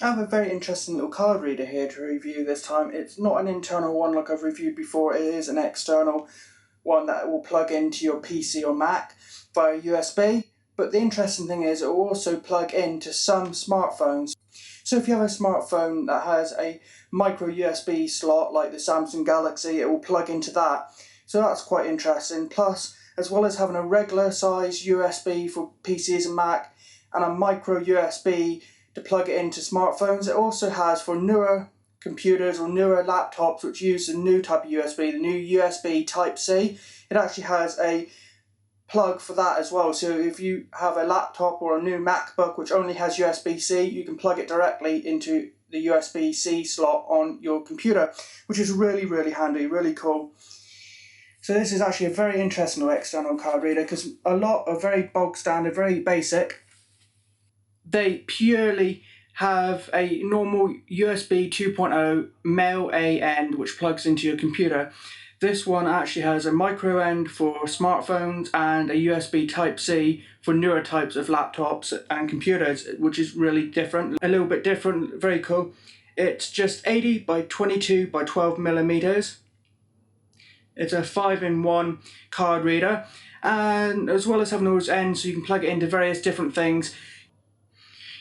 I have a very interesting little card reader here to review this time. It's not an internal one like I've reviewed before, it is an external one that will plug into your PC or Mac via USB. But the interesting thing is it will also plug into some smartphones. So if you have a smartphone that has a micro USB slot like the Samsung Galaxy, it will plug into that. So that's quite interesting. Plus, as well as having a regular size USB for PCs and Mac and a micro USB to plug it into smartphones, it also has for newer computers or newer laptops which use the new type of USB, the new USB Type-C. It actually has a plug for that as well. So if you have a laptop or a new MacBook which only has USB-C, you can plug it directly into the USB-C slot on your computer, which is really handy, really cool. So this is actually a very interesting external card reader because a lot are very bog standard, very basic. They purely have a normal USB 2.0 male A end which plugs into your computer. This one actually has a micro end for smartphones and a USB Type-C for newer types of laptops and computers, which is really different, a little bit different, very cool. It's just 80 by 22 by 12 millimeters. It's a 5-in-1 card reader, and as well as having those ends so you can plug it into various different things,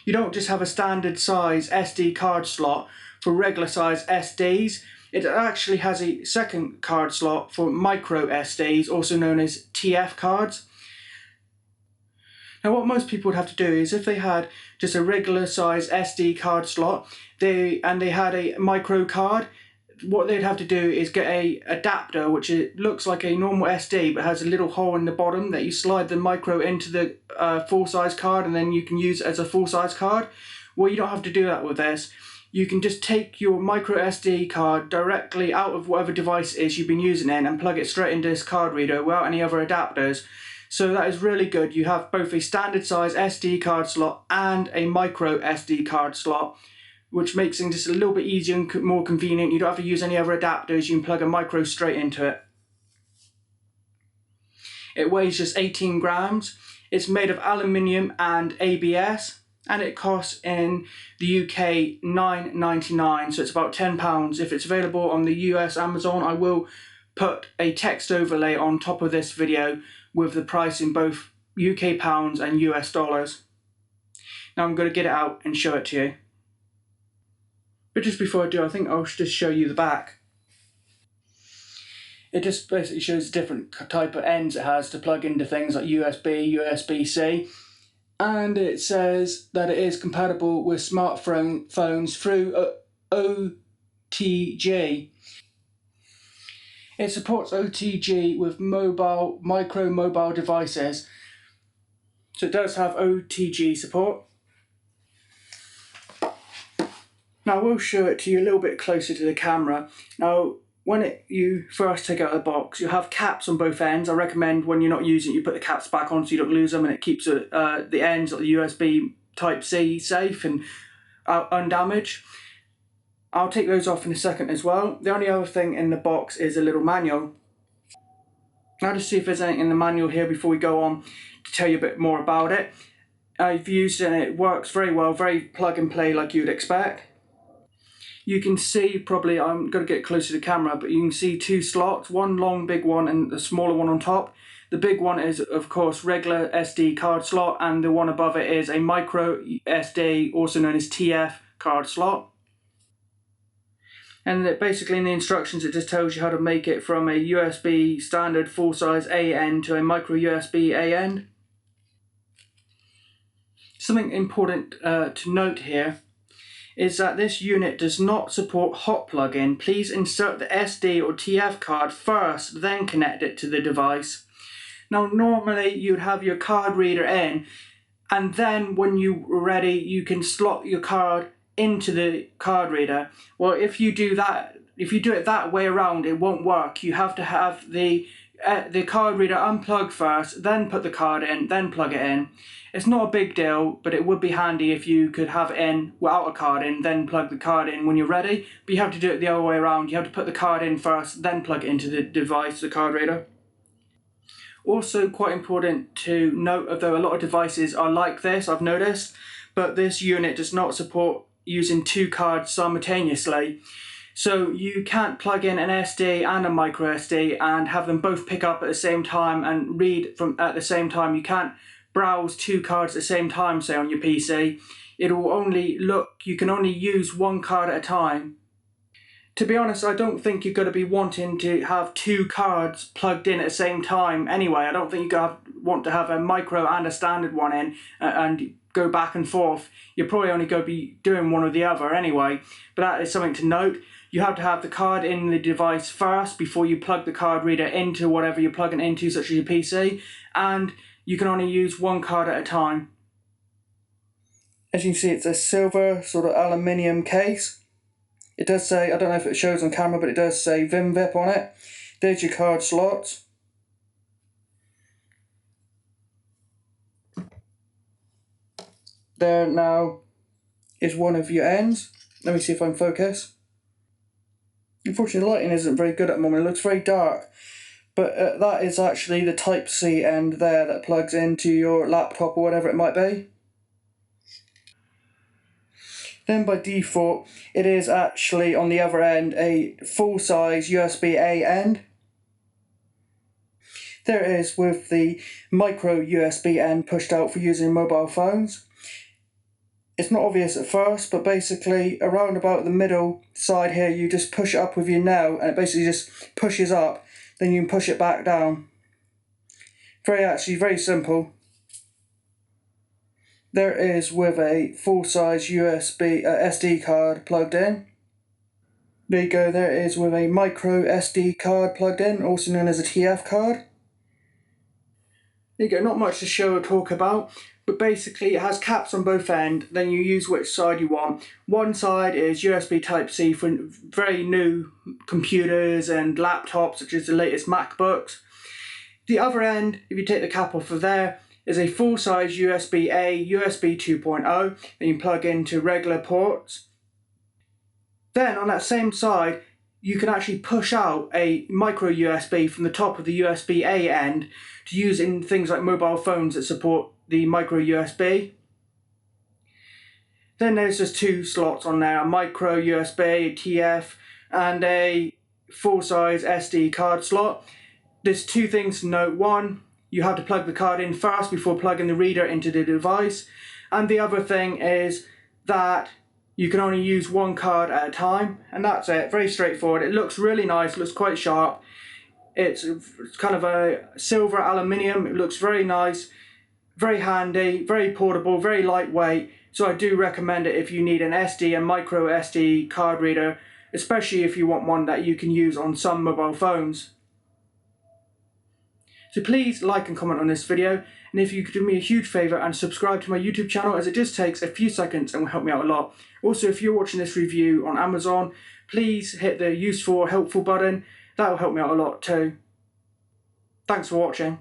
you don't just have a standard size SD card slot for regular size SDs. It actually has a second card slot for micro SDs, also known as TF cards. Now what most people would have to do is if they had just a regular size SD card slot and they had a micro card, what they'd have to do is get a adapter which looks like a normal SD but has a little hole in the bottom that you slide the micro into the full-size card, and then you can use it as a full-size card. Well, you don't have to do that with this. You can just take your micro SD card directly out of whatever device it is you've been using it and plug it straight into this card reader without any other adapters. So that is really good. You have both a standard size SD card slot and a micro SD card slot, which makes things just a little bit easier and more convenient. You don't have to use any other adapters. You can plug a micro straight into it. It weighs just 18 grams. It's made of aluminium and ABS, and it costs in the UK £9.99, so it's about £10. If it's available on the US Amazon, I will put a text overlay on top of this video with the price in both UK pounds and US dollars. Now I'm going to get it out and show it to you. But just before I do, I think I'll just show you the back. It just basically shows the different type of ends it has to plug into things like USB, USB-C. And it says that it is compatible with smartphones through OTG. It supports OTG with micro mobile devices. So it does have OTG support. Now I will show it to you a little bit closer to the camera. Now when you first take out the box, you have caps on both ends. I recommend when you're not using it, you put the caps back on so you don't lose them, and it keeps the ends of the USB Type-C safe and undamaged. I'll take those off in a second as well. The only other thing in the box is a little manual. Now to see if there's anything in the manual here before we go on to tell you a bit more about it. I've used it and it works very well, very plug and play like you'd expect. You can see, probably, I'm going to get closer to the camera, but you can see two slots, one long big one and the smaller one on top. The big one is of course regular SD card slot, and the one above it is a micro SD, also known as TF card slot. And basically in the instructions it just tells you how to make it from a USB standard full-size A end to a micro USB A end. Something important to note here is that this unit does not support hot plug-in. Please insert the SD or TF card first, then connect it to the device. Now normally you'd have your card reader in, and then when you're ready you can slot your card into the card reader. Well, if you do it that way around, it won't work. You have to have the card reader unplugged first, then put the card in, then plug it in. It's not a big deal, but it would be handy if you could have it in without a card in, then plug the card in when you're ready. But you have to do it the other way around. You have to put the card in first, then plug it into the device, the card reader. Also quite important to note, although a lot of devices are like this, I've noticed, but this unit does not support using 2 cards simultaneously. So you can't plug in an SD and a micro SD and have them both pick up at the same time and read from at the same time. You can't browse 2 cards at the same time, say on your PC. It will only you can only use 1 card at a time. To be honest, I don't think you're going to be wanting to have 2 cards plugged in at the same time anyway. I don't think you're going to want to have a micro and a standard one in and go back and forth. You're probably only going to be doing one or the other anyway. But that is something to note. You have to have the card in the device first before you plug the card reader into whatever you're plugging into, such as your PC. And you can only use 1 card at a time. As you can see, it's a silver sort of aluminium case. It does say, I don't know if it shows on camera, but it does say VIMVIP on it. There's your card slots. There now is one of your ends. Let me see if I can focus. Unfortunately, the lighting isn't very good at the moment. It looks very dark. But that is actually the Type-C end there that plugs into your laptop or whatever it might be. Then by default, it is actually on the other end a full-size USB-A end. There it is with the micro USB end pushed out for using mobile phones. It's not obvious at first, but basically around about the middle side here, you just push it up with your nail and it basically just pushes up, then you can push it back down. Very simple. There it is with a full-size SD card plugged in. There you go, there it is with a micro SD card plugged in, also known as a TF card. There you go, not much to show or talk about, but basically it has caps on both ends, then you use which side you want. One side is USB Type-C for very new computers and laptops, such as the latest MacBooks. The other end, if you take the cap off of there, is a full-size USB-A, USB 2.0 that you can plug into regular ports. Then on that same side, you can actually push out a micro USB from the top of the USB-A end to use in things like mobile phones that support the micro USB. Then there's just 2 slots on there, a micro USB, a TF, and a full-size SD card slot. There's 2 things to note. One, you have to plug the card in first before plugging the reader into the device. And the other thing is that you can only use 1 card at a time. And that's it, very straightforward. It looks really nice, looks quite sharp. It's kind of a silver aluminium, it looks very nice, very handy, very portable, very lightweight. So I do recommend it if you need an SD and micro SD card reader, especially if you want one that you can use on some mobile phones. So please like and comment on this video, and if you could do me a huge favour and subscribe to my YouTube channel, as it just takes a few seconds and will help me out a lot. Also, if you're watching this review on Amazon, please hit the useful or helpful button. That will help me out a lot too. Thanks for watching.